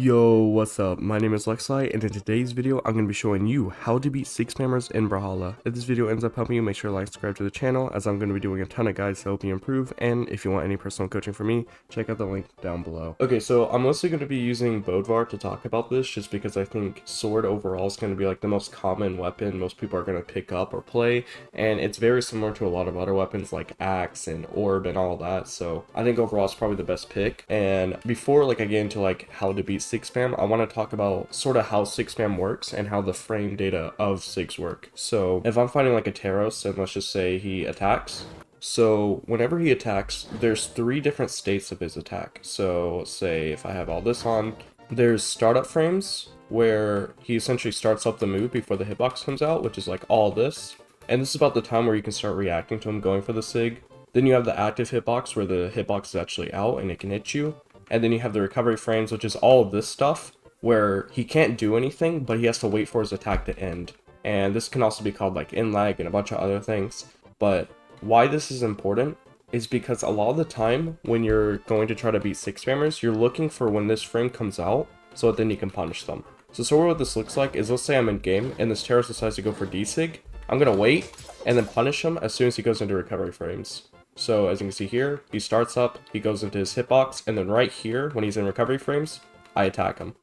Yo, what's up? My name is Lexi, and in today's video, I'm going to be showing you how to beat 6 spammers in Brawlhalla. If this video ends up helping you, make sure to like, subscribe to the channel, as I'm going to be doing a ton of guides to help you improve, and if you want any personal coaching from me, check out the link down below. Okay, so I'm mostly going to be using Bodvar to talk about this, just because I think sword overall is going to be like the most common weapon most people are going to pick up or play, and it's very similar to a lot of other weapons like axe and orb and all that, so I think overall it's probably the best pick. And before I get into how to beat 6 spam, I want to talk about sort of how 6 spam works and how the frame data of 6 work. So if I'm fighting like a Teros, and let's just say he attacks, so whenever he attacks, there's 3 different states of his attack. So let's say if I have all this on, there's startup frames where he essentially starts up the move before the hitbox comes out, which is like all this. And this is about the time where you can start reacting to him going for the sig. Then you have the active hitbox where the hitbox is actually out and it can hit you. And then you have the recovery frames, which is all of this stuff where he can't do anything, but he has to wait for his attack to end. And this can also be called like in lag and a bunch of other things. But why this is important is because a lot of the time when you're going to try to beat 6 spammers, you're looking for when this frame comes out so that then you can punish them. So sort of what this looks like is, let's say I'm in game and this Terrorist decides to go for D-Sig. I'm going to wait and then punish him as soon as he goes into recovery frames. So as you can see here, he starts up, he goes into his hitbox, and then right here, when he's in recovery frames, I attack him.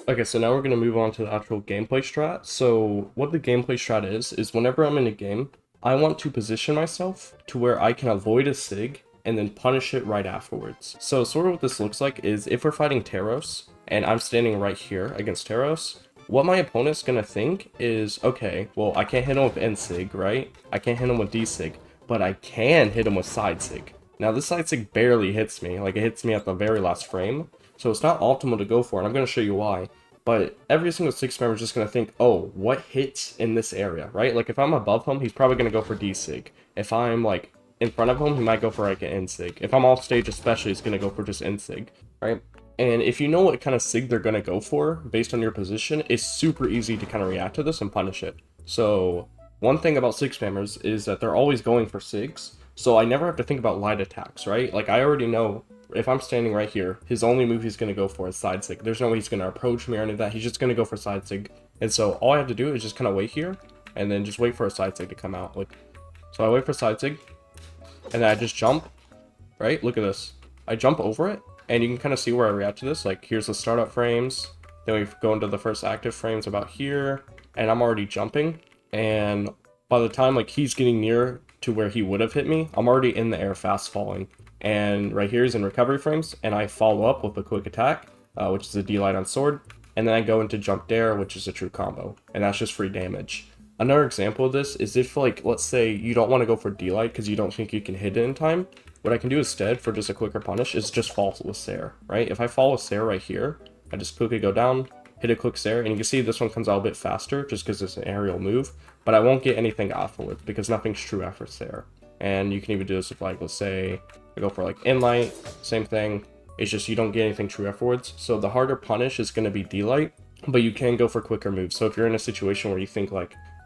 Okay, so now we're going to move on to the actual gameplay strat. So what the gameplay strat is whenever I'm in a game, I want to position myself to where I can avoid a sig and then punish it right afterwards. So sort of what this looks like is, if we're fighting Teros, and I'm standing right here against Teros, what my opponent's going to think is, okay, well, I can't hit him with N-Sig, right? I can't hit him with D-Sig. But I can hit him with side sig. Now this side sig barely hits me, like it hits me at the very last frame, so it's not optimal to go for, and I'm going to show you why. But every single 6 spammer is just going to think, oh, what hits in this area, right? Like if I'm above him, he's probably going to go for D sig. If I'm like in front of him, he might go for like an N sig. If I'm off stage especially, he's going to go for just N sig, right? And if you know what kind of sig they're going to go for based on your position, it's super easy to kind of react to this and punish it. So one thing about 6 spammers is that they're always going for sigs, so I never have to think about light attacks, right? Like I already know if I'm standing right here, his only move he's going to go for is side sig. There's no way he's going to approach me or any of that. He's just going to go for side sig. And so all I have to do is just kind of wait here and then just wait for a side sig to come out. So I wait for side sig and then I just jump, right? Look at this. I jump over it and you can kind of see where I react to this. Like here's the startup frames. Then we go into the first active frames about here and I'm already jumping. And by the time he's getting near to where he would have hit me, I'm already in the air fast falling. And right here is in recovery frames, and I follow up with a quick attack, which is a D-Light on sword, and then I go into jump dare, which is a true combo, and that's just free damage. Another example of this is if let's say you don't want to go for D-Light because you don't think you can hit it in time, what I can do instead for just a quicker punish is just fall with Sair, right? If I fall with Sair right here, I just quickly go down, hit a quick Sair, and you can see this one comes out a bit faster just because it's an aerial move, but I won't get anything afterwards because nothing's true after Sair. And you can even do this with let's say I go for Inlight, same thing, it's just you don't get anything true afterwards. So the harder punish is going to be D-Light, but you can go for quicker moves. So if you're in a situation where you think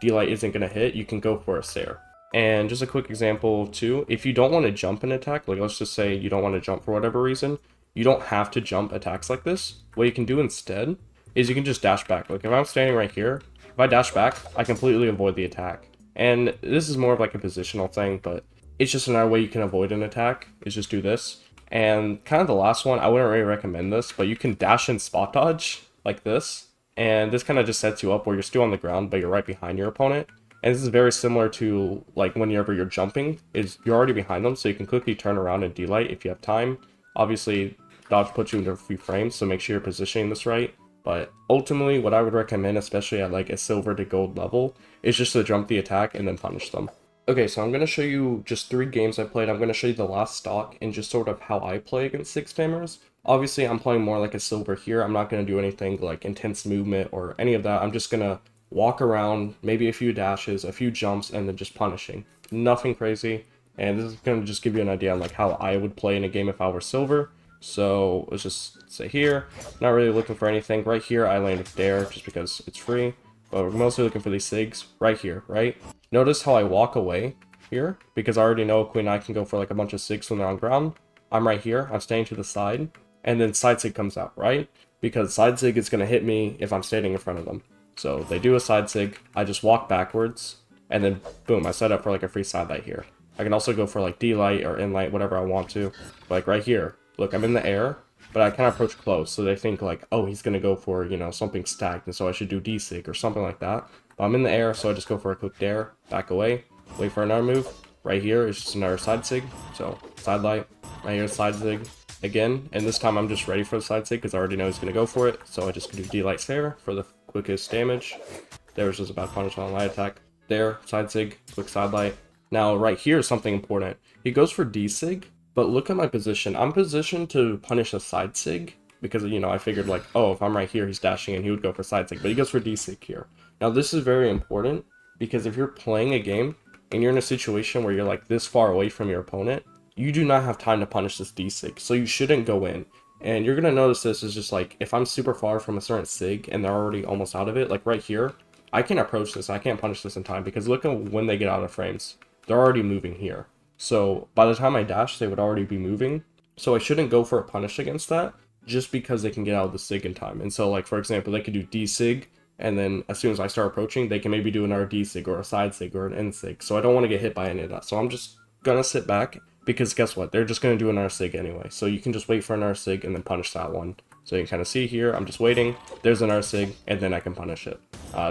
D-Light isn't going to hit, you can go for a Sair. And just a quick example too, if you don't want to jump an attack, let's just say you don't want to jump for whatever reason, you don't have to jump attacks like this. What you can do instead is you can just dash back. If I'm standing right here, if I dash back, I completely avoid the attack. And this is more of a positional thing, but it's just another way you can avoid an attack, is just do this. And kind of the last one, I wouldn't really recommend this, but you can dash and spot dodge like this. And this kind of just sets you up where you're still on the ground, but you're right behind your opponent. And this is very similar to whenever you're jumping, is you're already behind them, so you can quickly turn around and D-Light if you have time. Obviously, dodge puts you into a few frames, so make sure you're positioning this right. But ultimately, what I would recommend, especially at a silver to gold level, is just to jump the attack and then punish them. Okay, so I'm going to show you just 3 games I played. I'm going to show you the last stock and just sort of how I play against 6 spammers. Obviously, I'm playing more like a silver here. I'm not going to do anything intense movement or any of that. I'm just going to walk around, maybe a few dashes, a few jumps, and then just punishing. Nothing crazy. And this is going to just give you an idea on how I would play in a game if I were silver. So let's just say here, not really looking for anything. Right here, I land with dare just because it's free. But we're mostly looking for these sigs right here, right? Notice how I walk away here because I already know Queen I can go for a bunch of sigs when they're on ground. I'm right here, I'm staying to the side, and then side sig comes out, right? because side sig is going to hit me if I'm standing in front of them. So they do a side sig, I just walk backwards, and then boom, I set up for like a free side light here. I can also go for like D light or in light, whatever I want to. Like right here, look, I'm in the air, but I kind of approach close, so they think like, oh, he's going to go for, you know, something stacked, and so I should do D sig or something like that. But I'm in the air, so I just go for a quick dare, back away, wait for another move. Right here is just another side sig, so side light, right here side sig again, and this time I'm just ready for the side sig because I already know he's going to go for it, so I just do D light stare for the quickest damage. There's just a bad punish on light attack. There, side sig, quick side light. Now right here is something important. He goes for D sig, but look at my position. I'm positioned to punish a side sig because, you know, I figured like, oh, if I'm right here, he's dashing and he would go for side sig, but he goes for D sig here. Now this is very important because if you're playing a game and you're in a situation where you're like this far away from your opponent, you do not have time to punish this D sig, so you shouldn't go in. And you're gonna notice this is just like, if I'm super far from a certain sig and they're already almost out of it, like right here, I can't approach this, I can't punish this in time because look at when they get out of frames. They're already moving here. So by the time I dash, they would already be moving. So I shouldn't go for a punish against that just because they can get out of the sig in time. And so like, for example, they could do D sig, and then as soon as I start approaching, they can maybe do another D sig or a side sig or an N sig. So I don't want to get hit by any of that. So I'm just gonna sit back because guess what? They're just gonna do another sig anyway. So you can just wait for another sig and then punish that one. So you can kind of see here, I'm just waiting. There's another sig, and then I can punish it.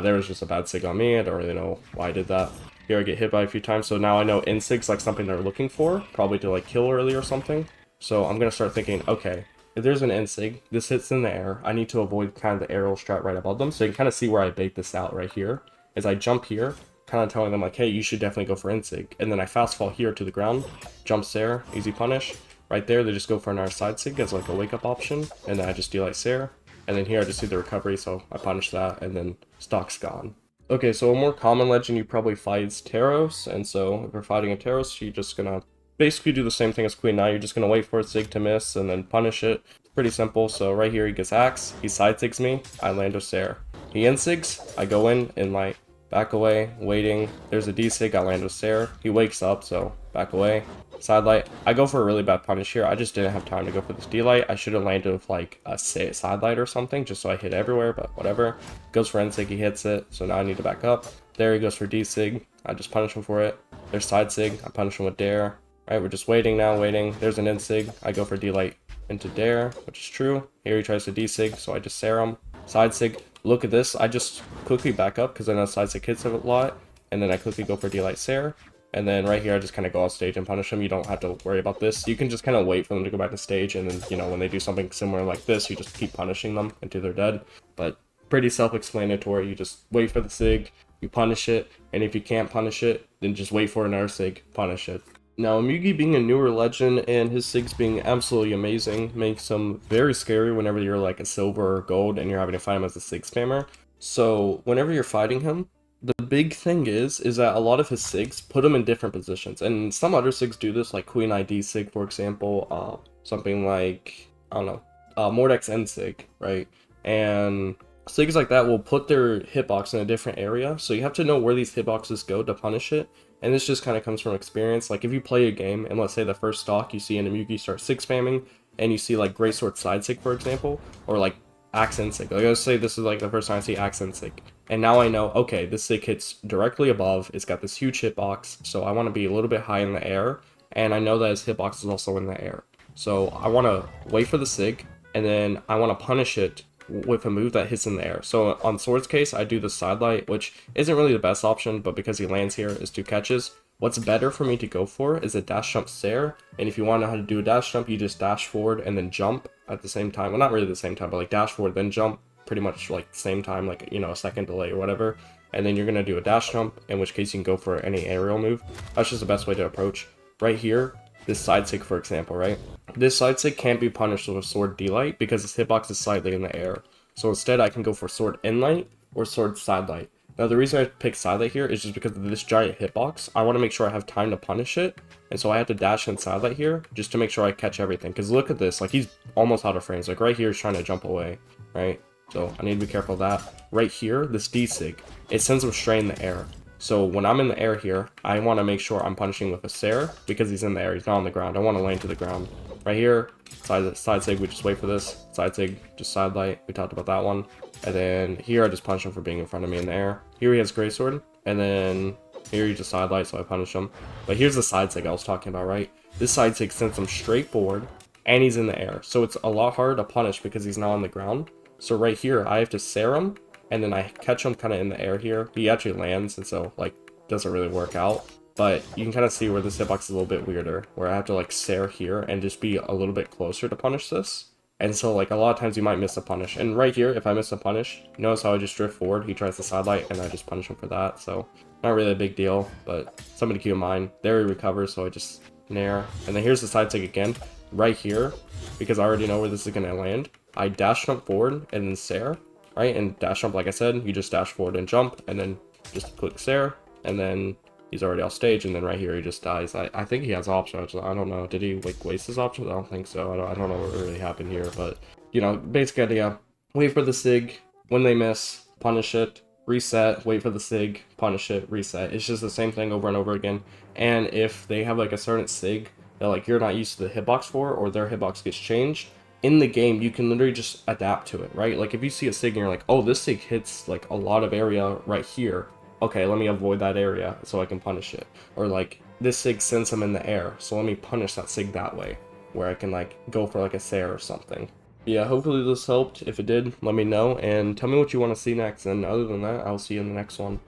There was just a bad sig on me. I don't really know why I did that. Here I get hit by a few times, so now I know N sig's like something they're looking for, probably to like kill early or something. So I'm gonna start thinking, okay, if there's an N sig, this hits in the air, I need to avoid kind of the aerial strat right above them. So you can kind of see where I bait this out right here. As I jump here, kind of telling them like, hey, you should definitely go for N sig. And then I fast fall here to the ground, jumps there, easy punish. Right there, they just go for another side sig as like a wake up option, and then I just D-light Sare. And then here I just do the recovery, so I punish that, and then stock's gone. Okay, so a more common legend you probably fight is Teros, and so if you're fighting a Teros, you're just gonna basically do the same thing as Queen Nai. You're just gonna wait for a sig to miss, and then punish it. It's pretty simple. So right here he gets axe, he side sigs me, I land a Sare. He in sigs, I go in light, back away, waiting. There's a D sig, I land a Sare. He wakes up, so back away. Side light. I go for a really bad punish here. I just didn't have time to go for this D light. I should have landed with like a side light or something just so I hit everywhere, but whatever. Goes for N sig, he hits it, so now I need to back up. There he goes for D sig. I just punish him for it. There's side sig, I punish him with dare. Alright, we're just waiting now, waiting. There's an N sig. I go for D light into dare, which is true. Here he tries to D sig, so I just Sare him. Side sig. Look at this. I just quickly back up because I know side sig hits a lot, and then I quickly go for D light Sare. And then right here, I just kind of go off stage and punish them. You don't have to worry about this. You can just kind of wait for them to go back to stage. And then, you know, when they do something similar like this, you just keep punishing them until they're dead. But pretty self-explanatory. You just wait for the sig, you punish it. And if you can't punish it, then just wait for another sig, punish it. Now, Mugi being a newer legend and his sigs being absolutely amazing makes him very scary whenever you're like a silver or gold and you're having to fight him as a sig spammer. So whenever you're fighting him, the big thing is that a lot of his sigs put him in different positions, and some other sigs do this, like Queen ID sig, for example, something like, I don't know, Mordex N sig, right? And sigs like that will put their hitbox in a different area, so you have to know where these hitboxes go to punish it, and this just kind of comes from experience. Like if you play a game, and let's say the first stock you see Mugi start sig spamming, and you see like Greatsword side sig, for example, or like Axe N sig. Like let's say this is like the first time I see Axe N sig. And now I know, okay, this sig hits directly above, it's got this huge hitbox, so I want to be a little bit high in the air, and I know that his hitbox is also in the air. So I want to wait for the sig, and then I want to punish it with a move that hits in the air. So on Sword's case, I do the side light, which isn't really the best option, but because he lands here, is 2 catches. What's better for me to go for is a dash jump Sare, and if you want to know how to do a dash jump, you just dash forward and then jump at the same time. Well, not really the same time, but like dash forward, then jump, pretty much like same time, like, you know, a second delay or whatever. And then you're going to do a dash jump, in which case you can go for any aerial move. That's just the best way to approach. Right here, this side sig, for example, right? This side sig can't be punished with a sword D-light because its hitbox is slightly in the air. So instead I can go for sword N-light or sword side light. Now the reason I pick side light here is just because of this giant hitbox. I want to make sure I have time to punish it, and so I have to dash in side light here just to make sure I catch everything. Because look at this, like he's almost out of frames. Like right here he's trying to jump away, right? So I need to be careful of that. Right here, this D-sig, it sends him straight in the air. So when I'm in the air here, I want to make sure I'm punishing with a Sare because he's in the air, he's not on the ground. I want to land to the ground. Right here, side sig, we just wait for this. Side sig, just side light. We talked about that one. And then here, I just punish him for being in front of me in the air. Here he has greatsword, and then here he just side light, so I punish him. But here's the side sig I was talking about, right? This side sig sends him straight forward, and he's in the air. So it's a lot harder to punish because he's not on the ground. So right here, I have to Sair him, and then I catch him kind of in the air here. He actually lands, and so, like, doesn't really work out. But you can kind of see where this hitbox is a little bit weirder, where I have to like Sair here and just be a little bit closer to punish this. And so like a lot of times you might miss a punish. And right here, if I miss a punish, notice how I just drift forward, he tries to sidelight, and I just punish him for that. So not really a big deal, but something to keep in mind. There he recovers, so I just nair. And then here's the side sig again, right here, because I already know where this is going to land. I dash jump forward and then Sair, right? And dash jump, like I said, you just dash forward and jump, and then just click Sair, and then he's already off stage, and then right here he just dies. I think he has options. I don't know. Did he like waste his options? I don't think so. I don't know what really happened here, but you know, basic idea. Wait for the sig. When they miss, punish it, reset, wait for the sig, punish it, reset. It's just the same thing over and over again. And if they have like a certain sig that like you're not used to the hitbox for, or their hitbox gets changed, in the game you can literally just adapt to it, right? Like if you see a sig and you're like, oh, this sig hits like a lot of area right here, okay, let me avoid that area so I can punish it. Or like, this sig sends him in the air, so let me punish that sig that way, where I can like go for like a Sair or something. Yeah, hopefully this helped. If it did, let me know, and tell me what you want to see next, and other than that, I'll see you in the next one.